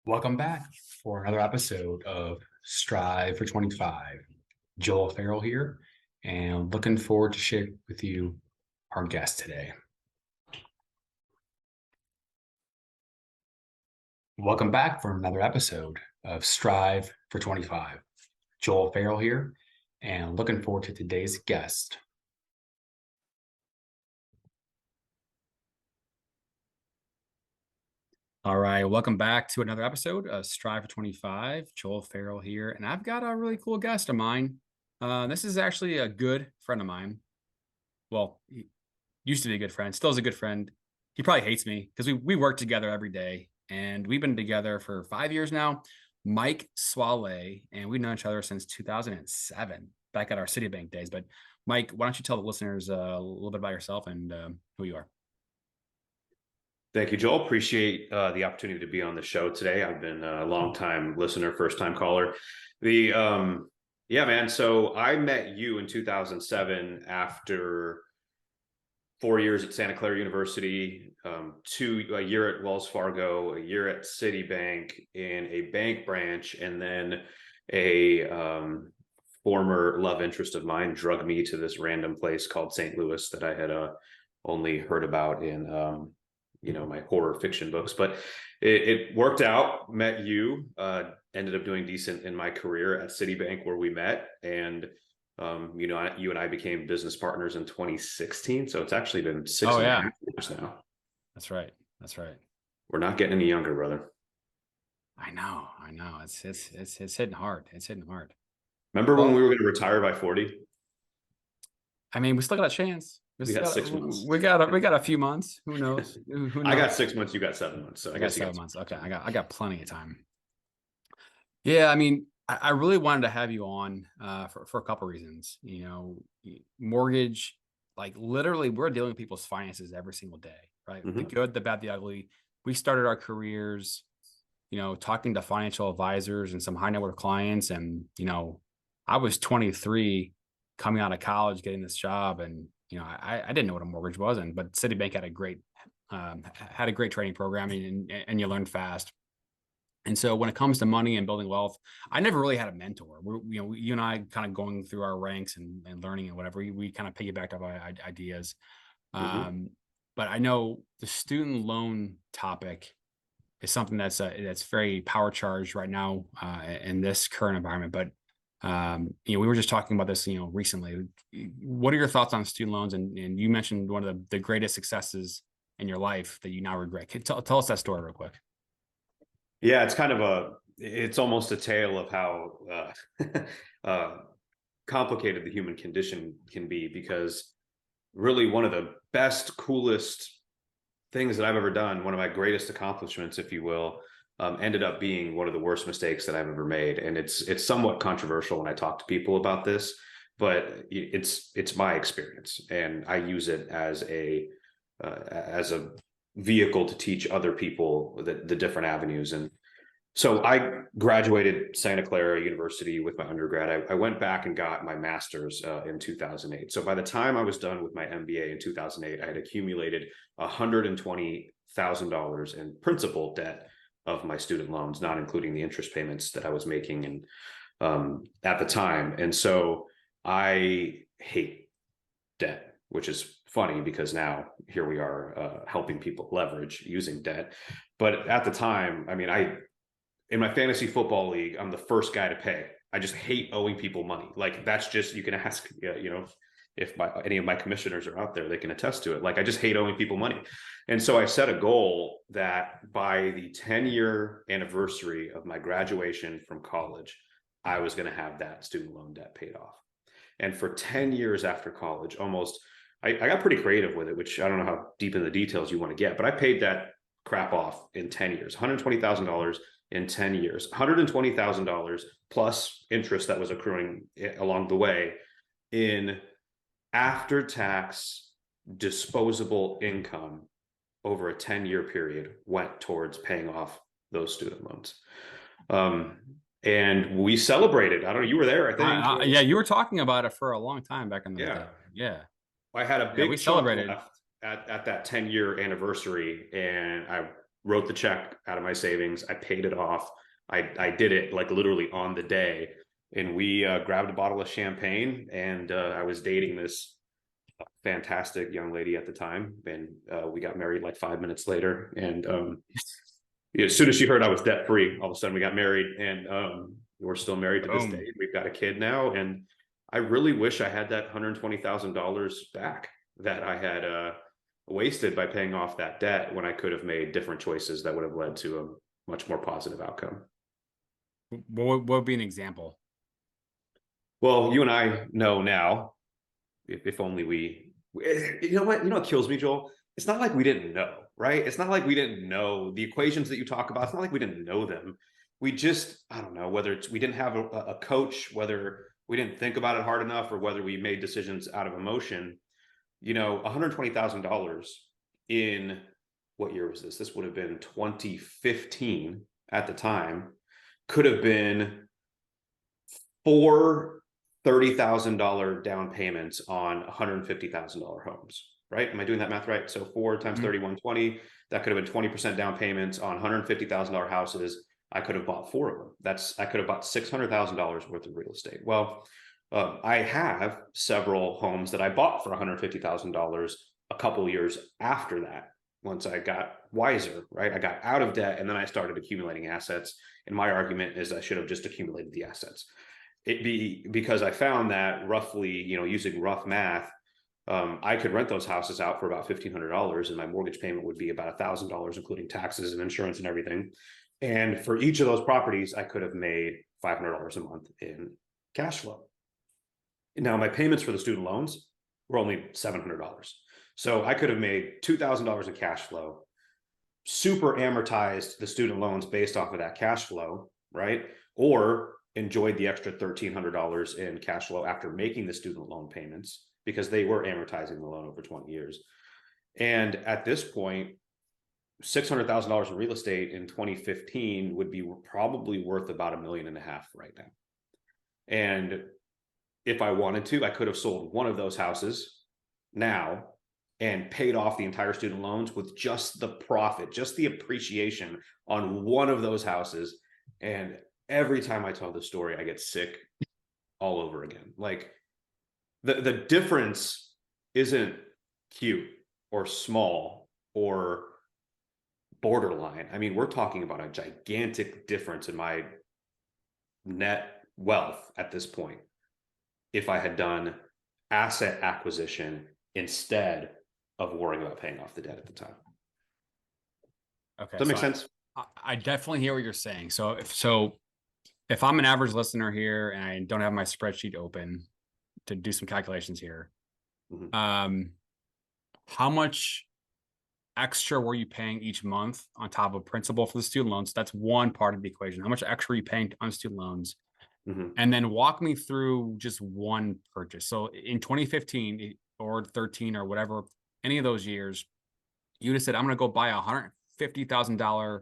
Welcome back for another episode of Strive for 25. Joel Farrell here, and looking forward to share with you our guest today. Welcome back for another episode of Strive for 25. Joel Farrell here, and looking forward to today's guest. All right, welcome back to another episode of Strive for 25. Joel Farrell here, and I've got a really cool guest of mine. This is actually a good friend of mine. Well, he used to be a good friend, still is a good friend. He probably hates me because we work together every day, and we've been together for 5 years now. Mike Swaleh, and we've known each other since 2007, back at our Citibank days. But Mike, why don't you tell the listeners a little bit about yourself and who you are? Thank you, Joel. Appreciate the opportunity to be on the show today. I've been a long-time listener, first-time caller. Yeah, man. So I met you in 2007 after 4 years at Santa Clara University, a year at Wells Fargo, a year at Citibank in a bank branch, and then a former love interest of mine drugged me to this random place called St. Louis that I had only heard about in my horror fiction books. But it worked out. Met you, ended up doing decent in my career at Citibank where we met, and you and I became business partners in 2016. So it's actually been six and a half years now. That's right. We're not getting any younger, brother. I know. It's hitting hard. Remember when we were going to retire by 40? I mean, we still got a chance. We got 6 months. We got a few months. Who knows? Who knows? I got 6 months. You got 7 months. So I guess 7 months. Okay, I got plenty of time. Yeah, I mean, I really wanted to have you on for a couple of reasons. Mortgage, like literally, we're dealing with people's finances every single day, right? Mm-hmm. The good, the bad, the ugly. We started our careers, talking to financial advisors and some high net worth clients, and I was 23, coming out of college, getting this job, and I didn't know what a mortgage was, but Citibank had a great training program, and you learn fast. And so when it comes to money and building wealth, I never really had a mentor. You and I kind of going through our ranks and learning and whatever, we kind of piggybacked off our ideas. Mm-hmm. But I know the student loan topic is something that's very power charged right now in this current environment. But we were just talking about this, recently. What are your thoughts on student loans? And you mentioned one of the greatest successes in your life that you now regret. Tell us that story real quick. Yeah, it's almost a tale of how complicated the human condition can be, because really one of the best, coolest things that I've ever done, one of my greatest accomplishments, if you will, ended up being one of the worst mistakes that I've ever made. And it's somewhat controversial when I talk to people about this, but it's my experience, and I use it as a vehicle to teach other people the different avenues. And so I graduated Santa Clara University with my undergrad. I went back and got my master's in 2008. So by the time I was done with my MBA in 2008, I had accumulated $120,000 in principal debt of my student loans, not including the interest payments that I was making at the time. And so I hate debt, which is funny because now here we are helping people leverage using debt. But at the time, I mean, in my fantasy football league, I'm the first guy to pay. I just hate owing people money. Like, that's just, you can ask, if any of my commissioners are out there, they can attest to it. Like, I just hate owing people money. And so I set a goal that by the 10-year anniversary of my graduation from college, I was going to have that student loan debt paid off. And for 10 years after college, I got pretty creative with it, which I don't know how deep in the details you want to get, but I paid that crap off in 10 years, $120,000 in 10 years, $120,000 plus interest that was accruing along the way in after-tax disposable income over a 10-year period went towards paying off those student loans. And we celebrated. I don't know, you were there, I think. Yeah, you were talking about it for a long time back in the day. Yeah. I had a big chunk left at that 10-year anniversary, and I wrote the check out of my savings. I paid it off. I did it like literally on the day. And we grabbed a bottle of champagne, and I was dating this fantastic young lady at the time. And we got married like 5 minutes later. And as soon as she heard I was debt free, all of a sudden we got married, and we're still married to this day. We've got a kid now. And I really wish I had that $120,000 back that I had wasted by paying off that debt, when I could have made different choices that would have led to a much more positive outcome. What would be an example? Well, you and I know now, if only you know what kills me, Joel? It's not like we didn't know, right? It's not like we didn't know the equations that you talk about. It's not like we didn't know them. We just, I don't know, whether we didn't have a coach, whether we didn't think about it hard enough, or whether we made decisions out of emotion. $120,000 in, what year was this? This would have been 2015 at the time, could have been 4 $30,000 down payments on $150,000 homes, right? Am I doing that math right? So 4 times 30, 120, that could have been 20% down payments on $150,000 houses. I could have bought 4 of them. I could have bought $600,000 worth of real estate. Well, I have several homes that I bought for $150,000 a couple years after that. Once I got wiser, right? I got out of debt, and then I started accumulating assets. And my argument is I should have just accumulated the assets. Because I found that roughly, using rough math, I could rent those houses out for about $1,500, and my mortgage payment would be about $1,000, including taxes and insurance and everything. And for each of those properties, I could have made $500 a month in cash flow. Now, my payments for the student loans were only $700. So I could have made $2,000 in cash flow, super amortized the student loans based off of that cash flow, right? Or enjoyed the extra $1,300 in cash flow after making the student loan payments, because they were amortizing the loan over 20 years. And at this point, $600,000 in real estate in 2015 would be probably worth about $1.5 million right now. And if I wanted to, I could have sold one of those houses now and paid off the entire student loans with just the profit, just the appreciation on one of those houses. And every time I tell this story, I get sick all over again. Like the difference isn't cute or small or borderline. I mean, we're talking about a gigantic difference in my net wealth at this point if I had done asset acquisition instead of worrying about paying off the debt at the time. Okay. Does that make sense? I definitely hear what you're saying. So if I'm an average listener here and I don't have my spreadsheet open to do some calculations here, how much extra were you paying each month on top of principal for the student loans? That's one part of the equation. How much extra are you paying on student loans? And then walk me through just one purchase. So in 2015 or 13 or whatever, any of those years, you just said, I'm going to go buy $150,000.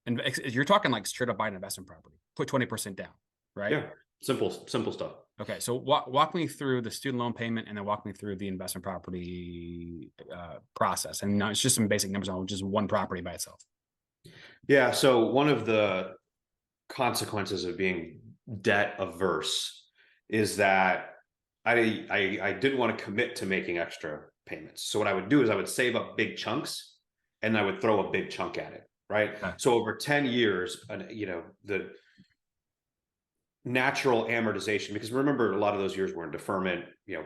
And you're talking like straight up buy an investment property, put 20% down, right? Yeah. Simple stuff. Okay. So walk me through the student loan payment, and then walk me through the investment property process. And it's just some basic numbers on just one property by itself. Yeah. So one of the consequences of being debt averse is that I didn't want to commit to making extra payments. So what I would do is I would save up big chunks, and I would throw a big chunk at it. Right. Okay. So over 10 years, the natural amortization, because remember, a lot of those years were in deferment,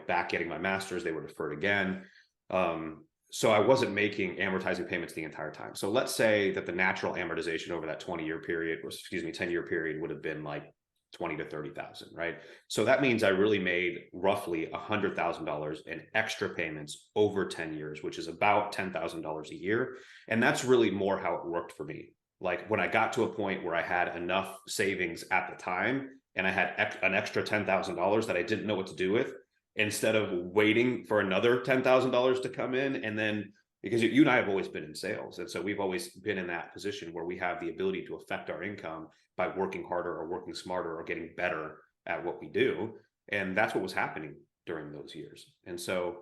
back getting my master's, they were deferred again. So I wasn't making amortizing payments the entire time. So let's say that the natural amortization over that 10-year period would have been like 20 to 30,000, right? So that means I really made roughly $100,000 in extra payments over 10 years, which is about $10,000 a year. And that's really more how it worked for me. Like when I got to a point where I had enough savings at the time, and I had an extra $10,000 that I didn't know what to do with, instead of waiting for another $10,000 to come in. And then, because you and I have always been in sales, and so we've always been in that position where we have the ability to affect our income by working harder or working smarter or getting better at what we do. And that's what was happening during those years. And so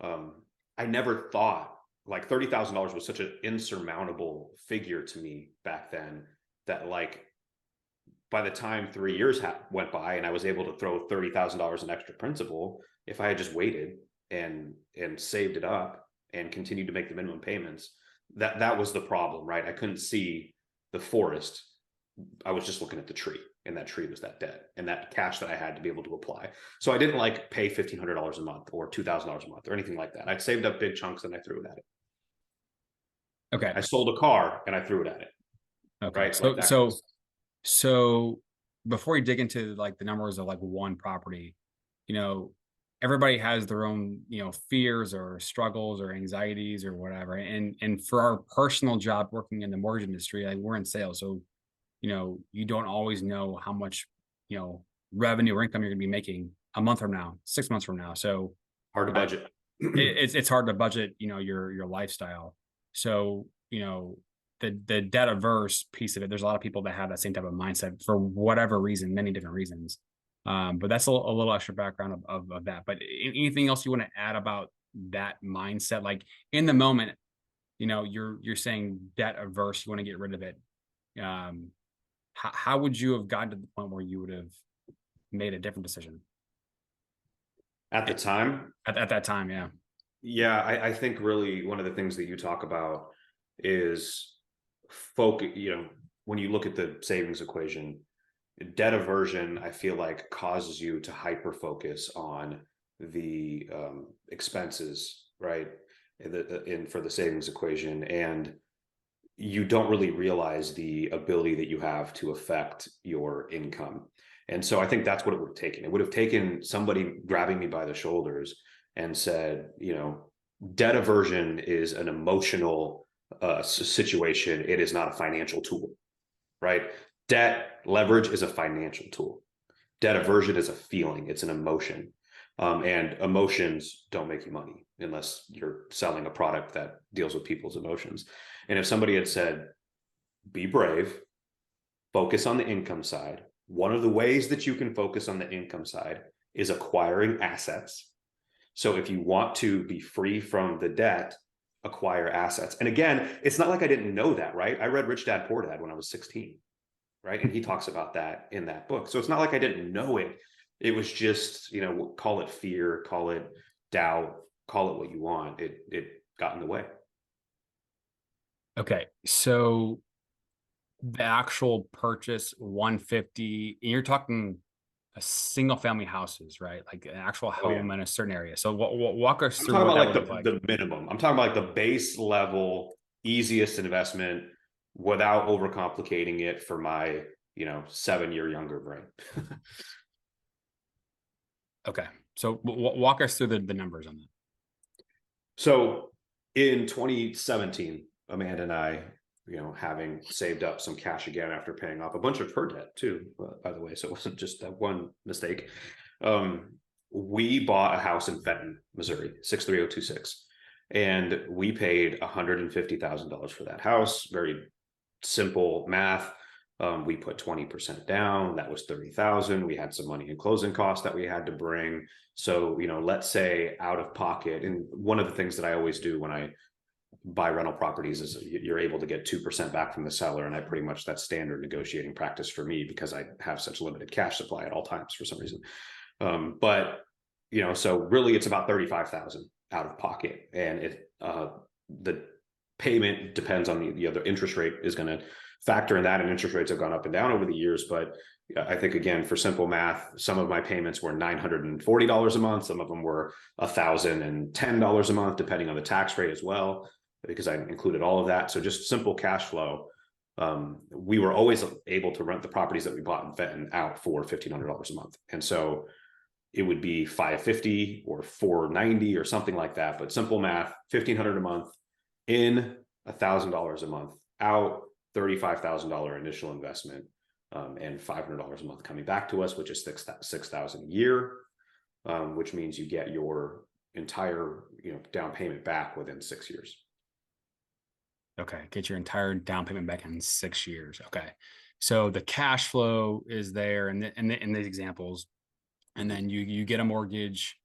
I never thought like $30,000 was such an insurmountable figure to me back then that like by the time 3 years went by and I was able to throw $30,000 in extra principal, if I had just waited and saved it up and continued to make the minimum payments, that was the problem, right? I couldn't see the forest. I was just looking at the tree, and that tree was that debt and that cash that I had to be able to apply. So I didn't like pay $1,500 a month or $2,000 a month or anything like that. I'd saved up big chunks and I threw it at it. Okay. I sold a car and I threw it at it. Okay. Right. Like that kind of stuff. So before you dig into like the numbers of like one property, you know, everybody has their own, you know, fears or struggles or anxieties or whatever. And for our personal job working in the mortgage industry, like we're in sales. So, you know, you don't always know how much, you know, revenue or income you're gonna be making a month from now, 6 months from now. So Hard to budget. it's hard to budget, you know, your lifestyle. So, you know, the debt averse piece of it, there's a lot of people that have that same type of mindset for whatever reason, many different reasons. But that's a little extra background of that. But anything else you want to add about that mindset? Like in the moment, you know, you're saying debt averse, you want to get rid of it. How would you have gotten to the point where you would have made a different decision At the time, at that time? Yeah. yeah, I think really one of the things that you talk about is focus. You know, when you look at the savings equation, debt aversion, I feel like causes you to hyper focus on the expenses, right? For the savings equation, and you don't really realize the ability that you have to affect your income. And so I think that's what it would have taken. It would have taken somebody grabbing me by the shoulders and said, you know, debt aversion is an emotional situation. It is not a financial tool, right? Debt leverage is a financial tool. Debt aversion is a feeling. It's an emotion. And emotions don't make you money unless you're selling a product that deals with people's emotions. And if somebody had said, be brave, focus on the income side. One of the ways that you can focus on the income side is acquiring assets. So if you want to be free from the debt, acquire assets. And again, it's not like I didn't know that, right? I read Rich Dad Poor Dad when I was 16, right? And he talks about that in that book. So it's not like I didn't know it. It was just, you know, call it fear, call it doubt, call it what you want. It got in the way. Okay. So the actual purchase 150, and you're talking a single family houses, right? Like an actual Oh yeah. home in a certain area. So walk us I'm through talking what about that like would look like. the minimum. I'm talking about like the base level, easiest investment without overcomplicating it for my, you know, 7-year younger brain. Okay. So walk us through the numbers on that. So in 2017, Amanda and I, you know, having saved up some cash again after paying off a bunch of her debt too, by the way, so it wasn't just that one mistake. We bought a house in Fenton, Missouri, 63026, and we paid $150,000 for that house. Very simple math. We put 20% down. That was 30,000. We had some money in closing costs that we had to bring. So, you know, let's say out of pocket. And one of the things that I always do when I buy rental properties is you're able to get 2% back from the seller. And I pretty much, that's standard negotiating practice for me because I have such limited cash supply at all times for some reason. But, you know, so really it's about 35,000 out of pocket. And the payment depends on the other interest rate is going to factor in that, and interest rates have gone up and down over the years. But I think, again, for simple math, some of my payments were $940 a month. Some of them were $1,010 a month, depending on the tax rate as well, because I included all of that. So just simple cash flow. We were always able to rent the properties that we bought in Fenton out for $1,500 a month. And so it would be $550 or $490 or something like that. But simple math, $1,500 a month in, $1,000 a month out, $35,000 initial investment, and $500 a month coming back to us, which is $6,000 a year, which means you get your entire, you know, down payment back within 6 years. Okay, get your entire down payment back in 6 years. Okay, so the cash flow is there in these examples, and then you get a mortgage.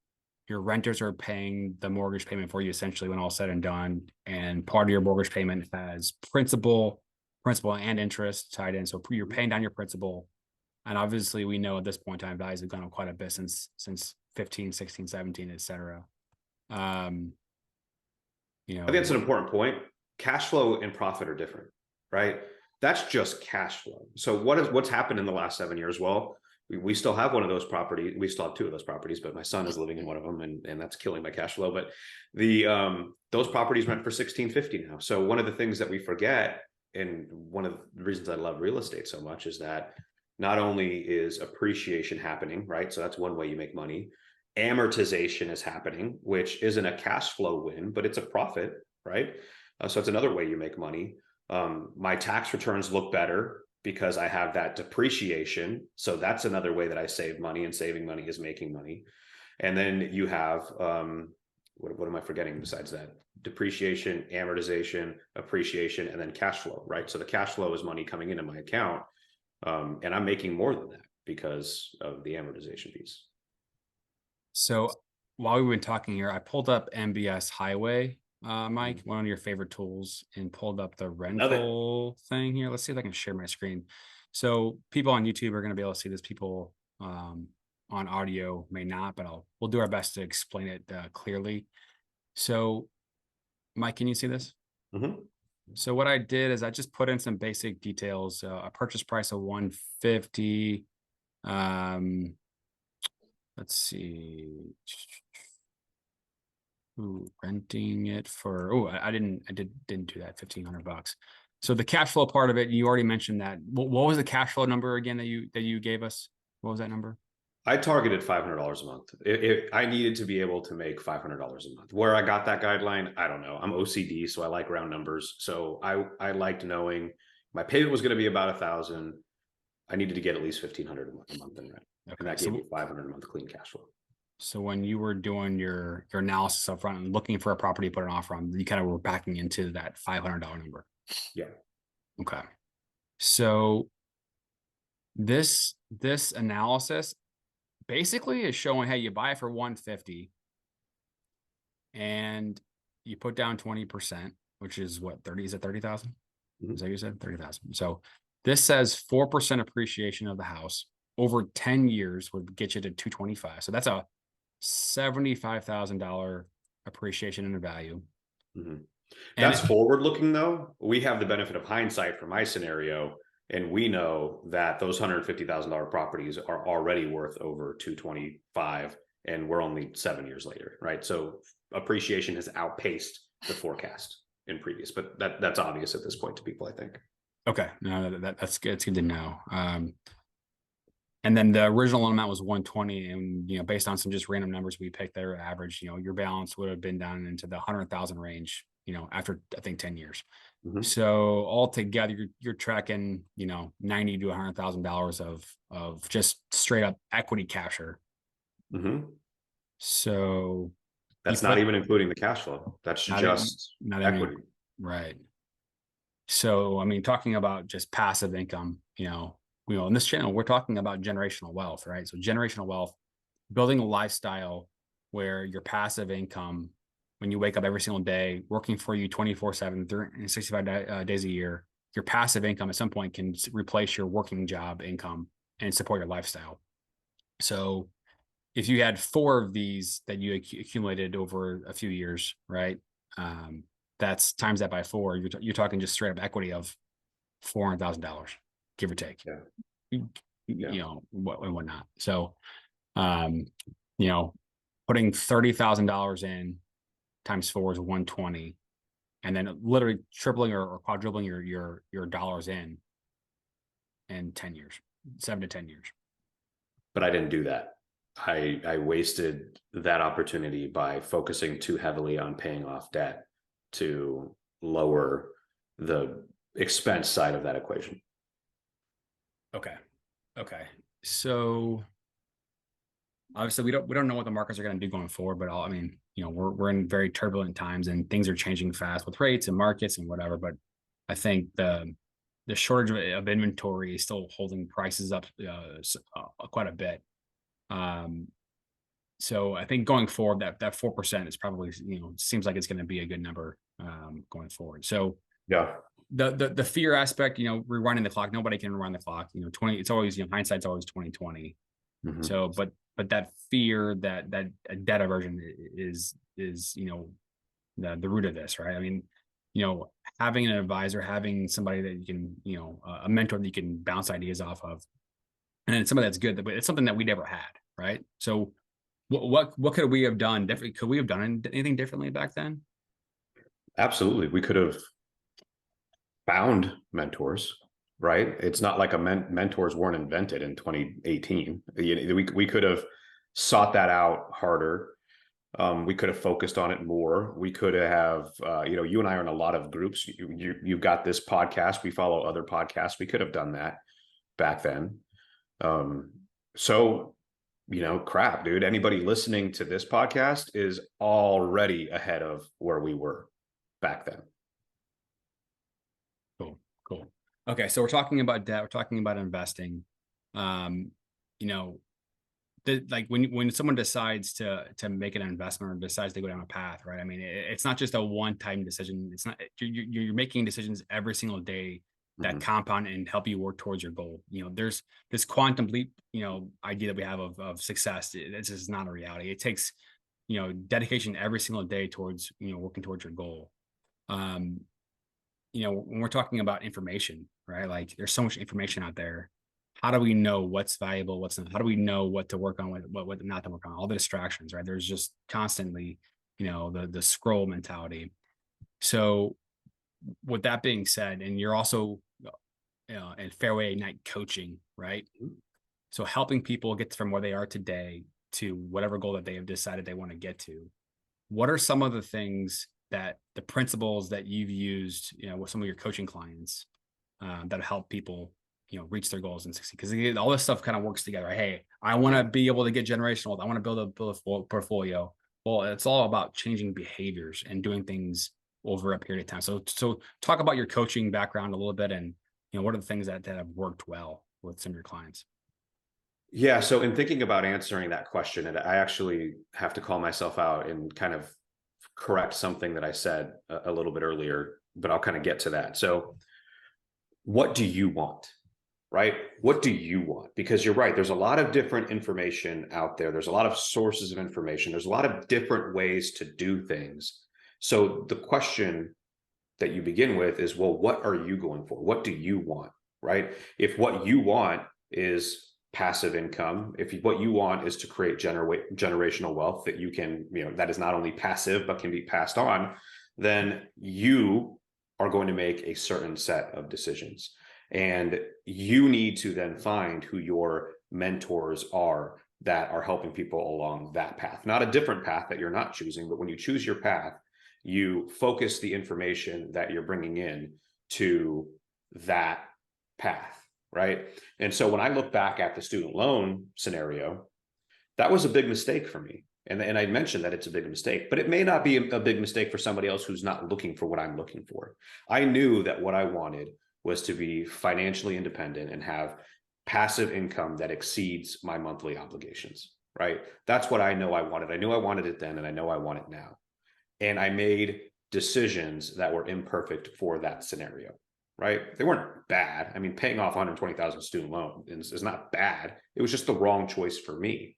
your renters are paying the mortgage payment for you essentially when all said and done. And part of your mortgage payment has principal and interest tied in. So you're paying down your principal. And obviously we know at this point in time, values have gone up quite a bit since 15, 16, 17, et cetera. You I think that's know, an important point. Cash flow and profit are different, right? That's just cash flow. So what's happened in the last 7 years? Well, we still have one of those properties. We still have two of those properties, but my son is living in one of them, and that's killing my cash flow. But those properties rent for $16.50 now. So one of the things that we forget, and one of the reasons I love real estate so much, is that not only is appreciation happening, right? So that's one way you make money. Amortization is happening, which isn't a cash flow win, but it's a profit, right? So it's another way you make money. My tax returns look better because I have that depreciation. So that's another way that I save money, and saving money is making money. And then you have, what am I forgetting besides that? Depreciation, amortization, appreciation, and then cash flow, right? So the cash flow is money coming into my account. And I'm making more than that because of the amortization piece. so while we've been talking here, I pulled up MBS Highway, Mike, one of your favorite tools, and pulled up the rental thing here. Let's see if I can share my screen. So people on YouTube are going to be able to see this. People on audio may not, but we'll do our best to explain it clearly. So, Mike, can you see this? Mm-hmm. So what I did is I just put in some basic details. A purchase price of 150. Let's see. Ooh, renting it for, I didn't do that, $1,500. So the cash flow part of it, you already mentioned that. What was the cash flow number again that you gave us? What was that number? I targeted $500 a month. I needed to be able to make $500 a month. Where I got that guideline, I don't know. I'm OCD, so I like round numbers. So I liked knowing my payment was going to be about 1,000. I needed to get at least 1,500 a month in rent, and that gave me 500 a month clean cash flow. So when you were doing your analysis up front and looking for a property to put an offer on, you kind of were backing into that $500 number. Yeah. Okay. So this analysis basically is showing, hey, you buy it for 150 and you put down 20%, which is what, 30, is it 30,000? Mm-hmm. Is that what you said? 30,000. So this says 4% appreciation of the house over 10 years would get you to 225. So that's a $75,000 appreciation in the value. Mm-hmm. That's forward looking though. We have the benefit of hindsight for my scenario, and we know that those $150,000 properties are already worth over 225, and we're only 7 years later, right? So appreciation has outpaced the forecast in previous, but that's obvious at this point to people, I think. Okay, no, that's good. It's good to know. And then the original amount was 120, and based on some just random numbers we picked, their average, your balance would have been down into the 100,000 range, after I think 10 years. Mm-hmm. So altogether, you're tracking, $90,000 to $100,000 of just straight up equity capture. Mm-hmm. So that's not even including the cash flow. That's just not equity, right? So I mean, talking about just passive income, in this channel, we're talking about generational wealth, right? So generational wealth, building a lifestyle where your passive income, when you wake up every single day, working for you 24/7, 365 days a year, your passive income at some point can replace your working job income and support your lifestyle. So if you had 4 of these that you accumulated over a few years, right? That's times that by 4, you're talking just straight up equity of $400,000, give or take. Yeah. Whatnot. So, putting $30,000 in times 4 is 120, and then literally tripling or quadrupling your dollars in 10 years, 7 to 10 years. But I didn't do that. I wasted that opportunity by focusing too heavily on paying off debt to lower the expense side of that equation. Okay. So obviously we don't know what the markets are going to do going forward, but we're in very turbulent times and things are changing fast with rates and markets and whatever. But I think the shortage of inventory is still holding prices up quite a bit. So I think going forward, that 4% is probably, seems like it's going to be a good number going forward. So Yeah. the fear aspect, rewinding the clock, nobody can rewind the clock. 20, it's always, hindsight's always 2020. Mhm. So, but that fear, that debt aversion is, the root of this, right? I mean, having an advisor, having somebody that you can, a mentor that you can bounce ideas off of, and it's somebody that's good, but it's something that we never had, right? So what could we have done differently? Could we have done anything differently back then? Absolutely. We could have found mentors, right? It's not like mentors weren't invented in 2018. We could have sought that out harder. We could have focused on it more. We could have, you and I are in a lot of groups. You've got this podcast. We follow other podcasts. We could have done that back then. So, crap, dude. Anybody listening to this podcast is already ahead of where we were back then. Cool, cool. Okay, so we're talking about debt. We're talking about investing. Um, you know, like when someone decides to make an investment or decides to go down a path, right? I mean, it's not just a one-time decision. It's not, you're making decisions every single day that Mhm. compound and help you work towards your goal. There's this quantum leap, idea that we have of success. This is not a reality. It takes, dedication every single day towards, working towards your goal. Um, when we're talking about information, right? Like there's so much information out there. How do we know what's valuable, what's not? How do we know what to work on, what not to work on? All the distractions, right? There's just constantly, the scroll mentality. So with that being said, and you're also in Fairway Night coaching, right? So helping people get from where they are today to whatever goal that they have decided they want to get to. What are some of the things that the principles that you've used, with some of your coaching clients that help people, reach their goals and succeed? Because all this stuff kind of works together. Hey, I want to be able to get generational. I want to build a portfolio. Well, it's all about changing behaviors and doing things over a period of time. So talk about your coaching background a little bit, and what are the things that have worked well with some of your clients? Yeah. So in thinking about answering that question, and I actually have to call myself out and kind of correct something that I said a little bit earlier, but I'll kind of get to that. So what do you want? Right? What do you want? Because you're right. There's a lot of different information out there. There's a lot of sources of information. There's a lot of different ways to do things. So the question that you begin with is, well, what are you going for? What do you want? Right? If what you want is passive income, if what you want is to create generational wealth that you can, that is not only passive, but can be passed on, then you are going to make a certain set of decisions. And you need to then find who your mentors are that are helping people along that path, not a different path that you're not choosing, but when you choose your path, you focus the information that you're bringing in to that path, right? And so when I look back at the student loan scenario, that was a big mistake for me. And I mentioned that it's a big mistake, but it may not be a big mistake for somebody else who's not looking for what I'm looking for. I knew that what I wanted was to be financially independent and have passive income that exceeds my monthly obligations, right? That's what I know I wanted. I knew I wanted it then, and I know I want it now. And I made decisions that were imperfect for that scenario, right? They weren't bad. I mean, paying off 120,000 student loan is not bad. It was just the wrong choice for me.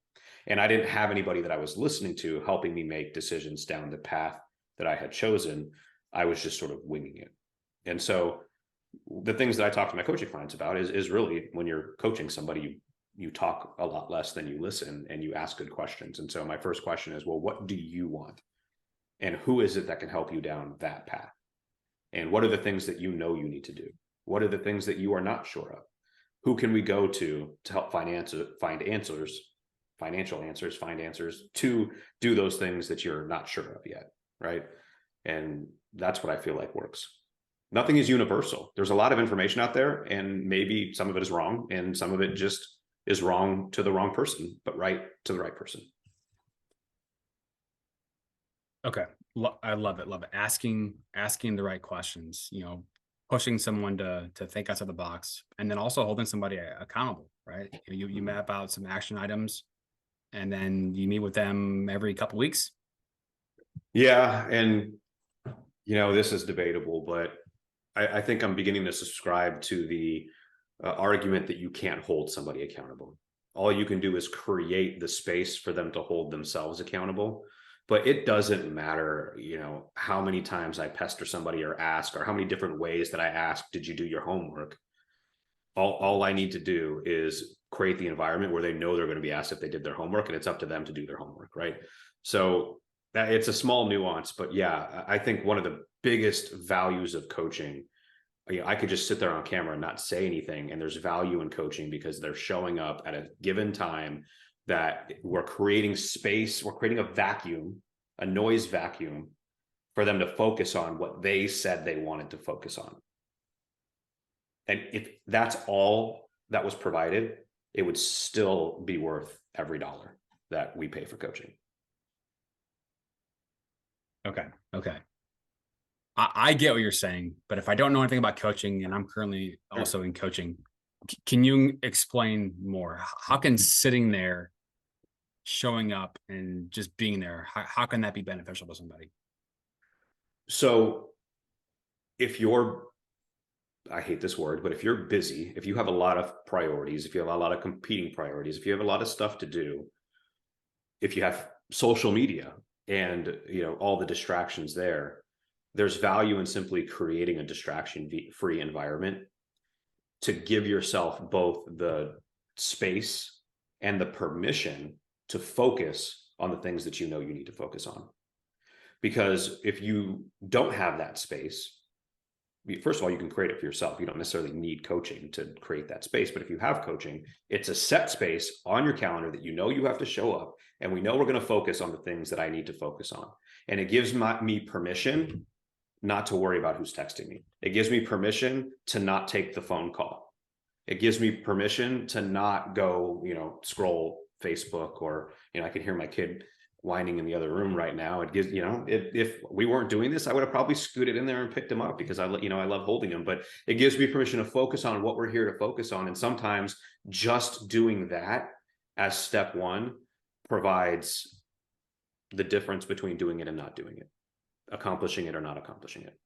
And I didn't have anybody that I was listening to helping me make decisions down the path that I had chosen. I was just sort of winging it. And so the things that I talk to my coaching clients about is really when you're coaching somebody, you talk a lot less than you listen, and you ask good questions. And so my first question is, well, what do you want? And who is it that can help you down that path? And what are the things that you know you need to do? What are the things that you are not sure of? Who can we go to help find answers to do those things that you're not sure of yet, right? And that's what I feel like works. Nothing is universal. There's a lot of information out there, and maybe some of it is wrong, and some of it just is wrong to the wrong person, but right to the right person. Okay. I love it. Love it. Asking the right questions, pushing someone to think outside the box, and then also holding somebody accountable, right? You map out some action items, and then you meet with them every couple weeks? Yeah. And, this is debatable, but I think I'm beginning to subscribe to the argument that you can't hold somebody accountable. All you can do is create the space for them to hold themselves accountable. But it doesn't matter, how many times I pester somebody or ask, or how many different ways that I ask, did you do your homework? All I need to do is create the environment where they know they're going to be asked if they did their homework, and it's up to them to do their homework, right? So that it's a small nuance, but yeah, I think one of the biggest values of coaching, I could just sit there on camera and not say anything, and there's value in coaching because they're showing up at a given time, that we're creating space, we're creating a vacuum, a noise vacuum, for them to focus on what they said they wanted to focus on. And if that's all that was provided, it would still be worth every dollar that we pay for coaching. Okay. I get what you're saying, but if I don't know anything about coaching, and I'm currently also in coaching, can you explain more? How can sitting there, showing up, and just being there, how can that be beneficial to somebody? So if you're, I hate this word, but if you're busy, if you have a lot of priorities, if you have a lot of competing priorities, if you have a lot of stuff to do, if you have social media and all the distractions there's value in simply creating a distraction free environment to give yourself both the space and the permission to focus on the things that you need to focus on. Because if you don't have that space, first of all, you can create it for yourself. You don't necessarily need coaching to create that space. But if you have coaching, it's a set space on your calendar that you have to show up. And we know we're going to focus on the things that I need to focus on. And it gives me permission not to worry about who's texting me. It gives me permission to not take the phone call. It gives me permission to not go, scroll Facebook, or, I can hear my kid whining in the other room right now. It gives, if we weren't doing this, I would have probably scooted in there and picked him up, because I love holding him, but it gives me permission to focus on what we're here to focus on. And sometimes just doing that as step one provides the difference between doing it and not doing it, accomplishing it or not accomplishing it.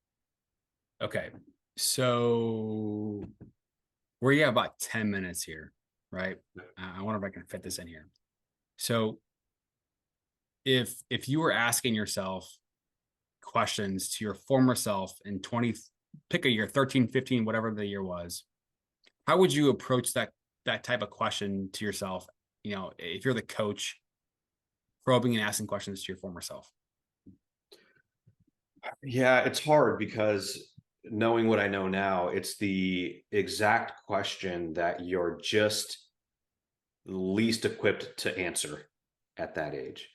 Okay. So we're about 10 minutes here, right? I wonder if I can fit this in here. So if you were asking yourself questions to your former self in 20, pick a year, 13, 15, whatever the year was, how would you approach that type of question to yourself? If you're the coach, probing and asking questions to your former self. Yeah, it's hard because knowing what I know now, it's the exact question that you're just least equipped to answer at that age,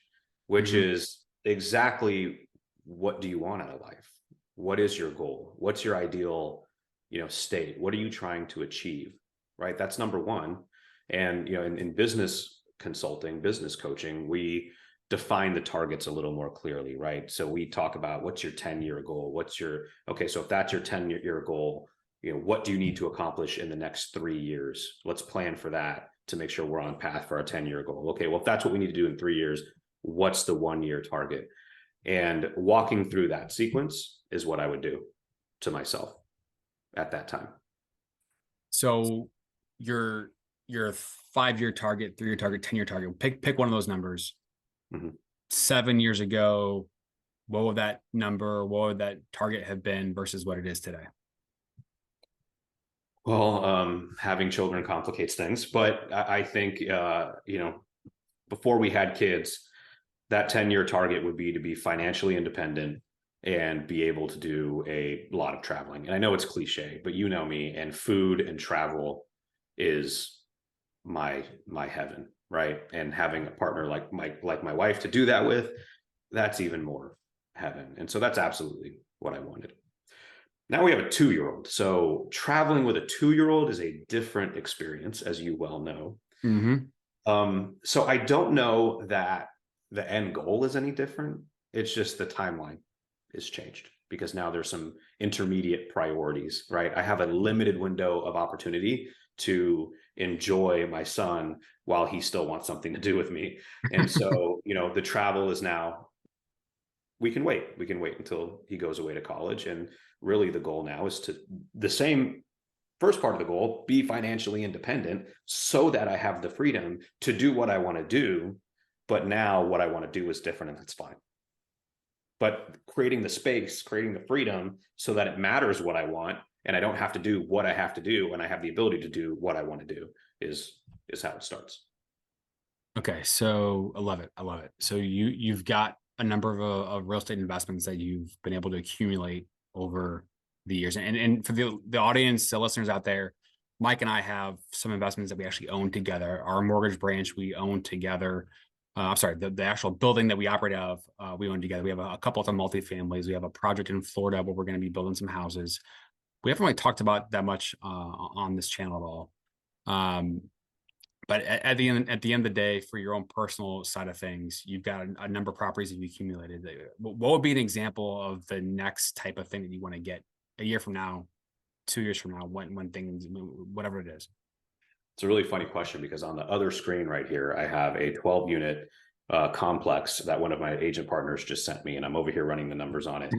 which is exactly, what do you want out of life? What is your goal? What's your ideal, state? What are you trying to achieve? Right? That's number one. And, in business consulting, business coaching, we define the targets a little more clearly, right? So we talk about, what's your 10-year goal? Okay, so if that's your 10-year goal, what do you need to accomplish in the next 3 years? Let's plan for that to make sure we're on path for our 10-year goal. Okay, well, if that's what we need to do in 3 years, what's the 1-year target? And walking through that sequence is what I would do to myself at that time. So your 5-year target, 3-year target, 10-year target, pick one of those numbers. 7 years ago, what would that target have been versus what it is today? Well, having children complicates things, but I think, before we had kids, that 10-year target would be to be financially independent and be able to do a lot of traveling. And I know it's cliche, but you know me, and food and travel is my heaven, right? And having a partner like my wife to do that with, that's even more heaven. And so that's absolutely what I wanted. Now we have a 2-year-old. So traveling with a 2-year-old is a different experience, as you well know. So I don't know that the end goal is any different. It's just the timeline is changed. because now there's some intermediate priorities, right? I have a limited window of opportunity to enjoy my son while he still wants something to do with me. And so, the travel is now, we can wait until he goes away to college. And really the goal now is to, the same first part of the goal, be financially independent so that I have the freedom to do what I want to do. But now what I want to do is different, and that's fine. But creating the space, creating the freedom so that it matters what I want, and I don't have to do what I have to do, and I have the ability to do what I want to do is how it starts. Okay, so I love it. I love it. So you've got a number of real estate investments that you've been able to accumulate over the years, and for the audience, the listeners out there, Mike and I have some investments that we actually own together. Our mortgage branch we own together. I'm sorry, the actual building that we operate out of, we own together. We have a couple of multifamilies. We have a project in Florida where we're going to be building some houses. We haven't really talked about that much on this channel at all. But at the end of the day, for your own personal side of things, you've got a number of properties that you accumulated. What would be an example of the next type of thing that you want to get a year from now, 2 years from now, when things, whatever it is? It's a really funny question, because on the other screen right here, I have a 12 unit complex that one of my agent partners just sent me, and I'm over here running the numbers on it.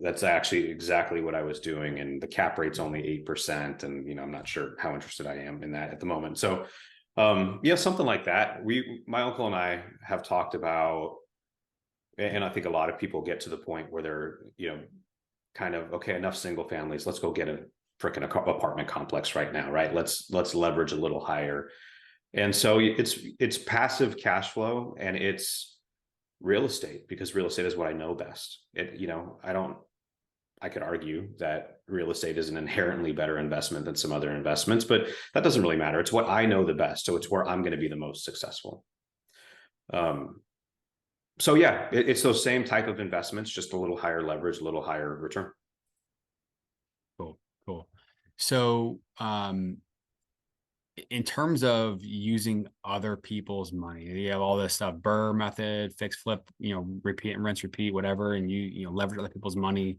That's actually exactly what I was doing, and the cap rate's only 8%, and I'm not sure how interested I am in that at the moment. So yeah, something like that. My uncle and I have talked about, and I think a lot of people get to the point where they're kind of, okay, enough single families, let's go get a freaking apartment complex right now, right? Let's leverage a little higher. And so it's passive cash flow, and it's real estate, because real estate is what I know best. I could argue that real estate is an inherently better investment than some other investments, but that doesn't really matter. It's what I know the best. So it's where I'm going to be the most successful. So yeah, it's those same type of investments, just a little higher leverage, a little higher return. Cool. So, in terms of using other people's money, you have all this stuff, BRRRR method, fix, flip, repeat and rinse, repeat, whatever, and you leverage other people's money.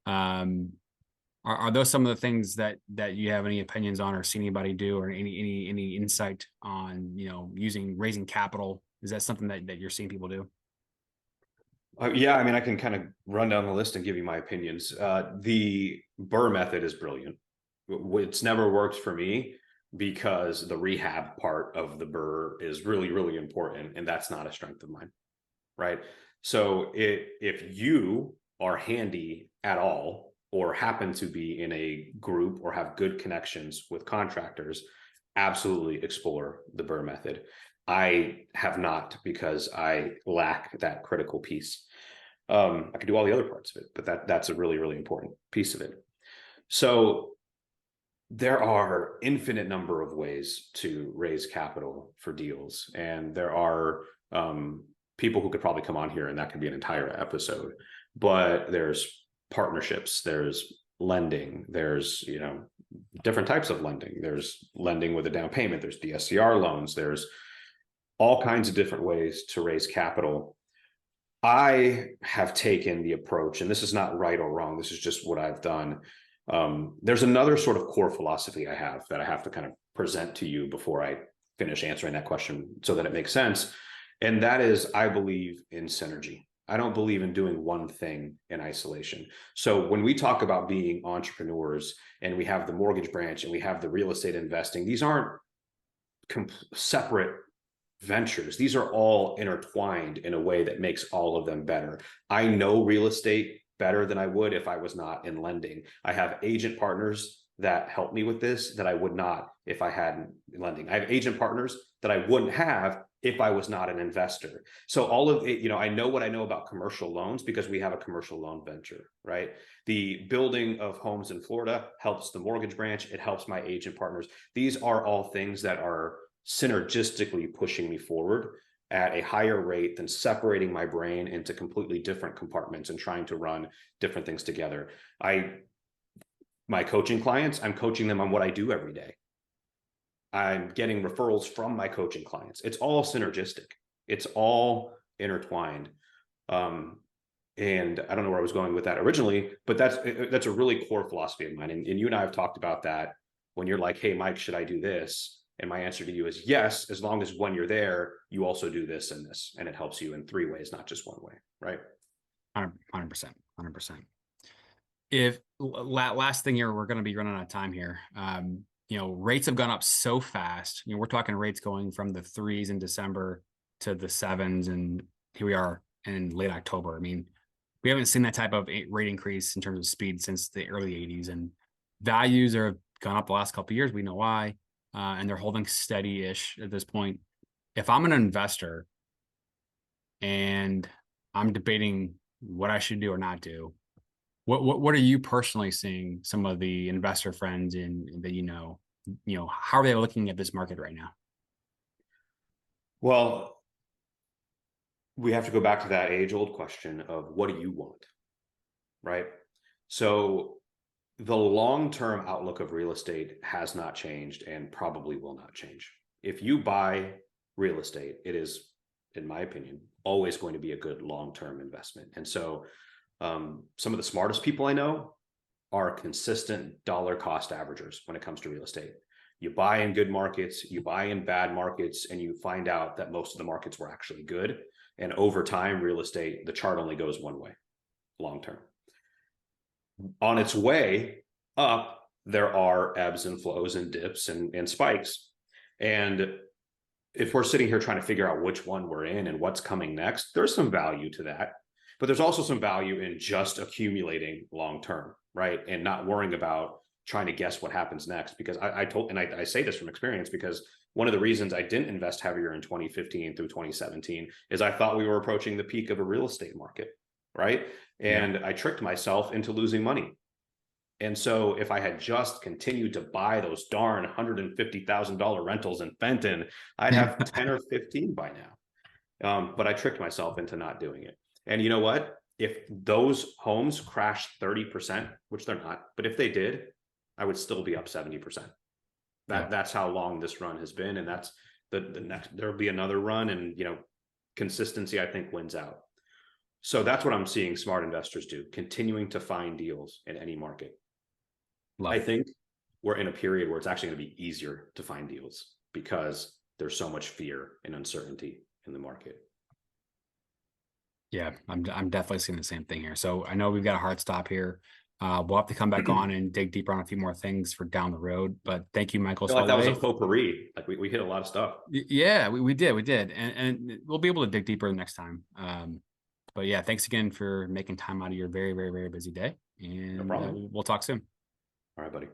Are those some of the things that you have any opinions on, or see anybody do, or any insight on, raising capital? Is that something that you're seeing people do? Yeah, I mean, I can kind of run down the list and give you my opinions. The BRRRR method is brilliant. It's never worked for me because the rehab part of the BRRRR is really, really important, and that's not a strength of mine, right? So if you are handy at all, or happen to be in a group or have good connections with contractors, absolutely explore the BRRRR method. I have not, because I lack that critical piece. I could do all the other parts of it, but that's a really, really important piece of it. So there are infinite number of ways to raise capital for deals, and there are people who could probably come on here and that could be an entire episode. But there's partnerships, there's lending, there's different types of lending. There's lending with a down payment, there's DSCR loans, there's all kinds of different ways to raise capital. I have taken the approach, and this is not right or wrong, this is just what I've done. There's another sort of core philosophy I have that I have to kind of present to you before I finish answering that question so that it makes sense. And that is, I believe in synergy. I don't believe in doing one thing in isolation. So when we talk about being entrepreneurs, and we have the mortgage branch and we have the real estate investing, these aren't separate ventures. These are all intertwined in a way that makes all of them better. I know real estate better than I would if I was not in lending. I have agent partners that help me with this that I would not if I hadn't in lending. I have agent partners that I wouldn't have if I was not an investor. So all of it, I know what I know about commercial loans because we have a commercial loan venture, right? The building of homes in Florida helps the mortgage branch. It helps my agent partners. These are all things that are synergistically pushing me forward at a higher rate than separating my brain into completely different compartments and trying to run different things together. My coaching clients, I'm coaching them on what I do every day. I'm getting referrals from my coaching clients. It's all synergistic. It's all intertwined. And I don't know where I was going with that originally, but that's a really core philosophy of mine. And you and I have talked about that when you're like, hey, Mike, should I do this? And my answer to you is yes, as long as when you're there, you also do this and this, and it helps you in 3 ways, not just 1 way, right? 100%, 100%. If last thing here, we're going to be running out of time here. Rates have gone up so fast. We're talking rates going from the 3s in December to the 7s, and here we are in late October. I mean, we haven't seen that type of rate increase in terms of speed since the early 80s, and values are gone up the last couple of years. We know why, and they're holding steady-ish at this point. If I'm an investor and I'm debating what I should do or not do, what are you personally seeing some of the investor friends in that how are they looking at this market right now? Well, we have to go back to that age-old question of what do you want, right? So the long-term outlook of real estate has not changed and probably will not change. If you buy real estate, it is, in my opinion, always going to be a good long-term investment. And so some of the smartest people I know are consistent dollar cost averagers when it comes to real estate. You buy in good markets, you buy in bad markets, and you find out that most of the markets were actually good. And over time, real estate, the chart only goes 1 way, long term. On its way up, there are ebbs and flows and dips and spikes. And if we're sitting here trying to figure out which one we're in and what's coming next, there's some value to that. But there's also some value in just accumulating long term, right? And not worrying about trying to guess what happens next. Because I say this from experience, because one of the reasons I didn't invest heavier in 2015 through 2017 is I thought we were approaching the peak of a real estate market, right? And I tricked myself into losing money. And so if I had just continued to buy those darn $150,000 rentals in Fenton, I'd have 10 or 15 by now. But I tricked myself into not doing it. And you know what? If those homes crashed 30%, which they're not, but if they did, I would still be up 70%. That's how long this run has been. And that's the next, there'll be another run, and consistency, I think, wins out. So that's what I'm seeing smart investors do, continuing to find deals in any market. I think we're in a period where it's actually going to be easier to find deals because there's so much fear and uncertainty in the market. Yeah, I'm definitely seeing the same thing here. So I know we've got a hard stop here. We'll have to come back on and dig deeper on a few more things for down the road. But thank you, Michael. I feel like that was a potpourri. Like we hit a lot of stuff. Yeah, we did. And we'll be able to dig deeper next time. But yeah, thanks again for making time out of your very, very, very busy day. And No problem. we'll talk soon. All right, buddy.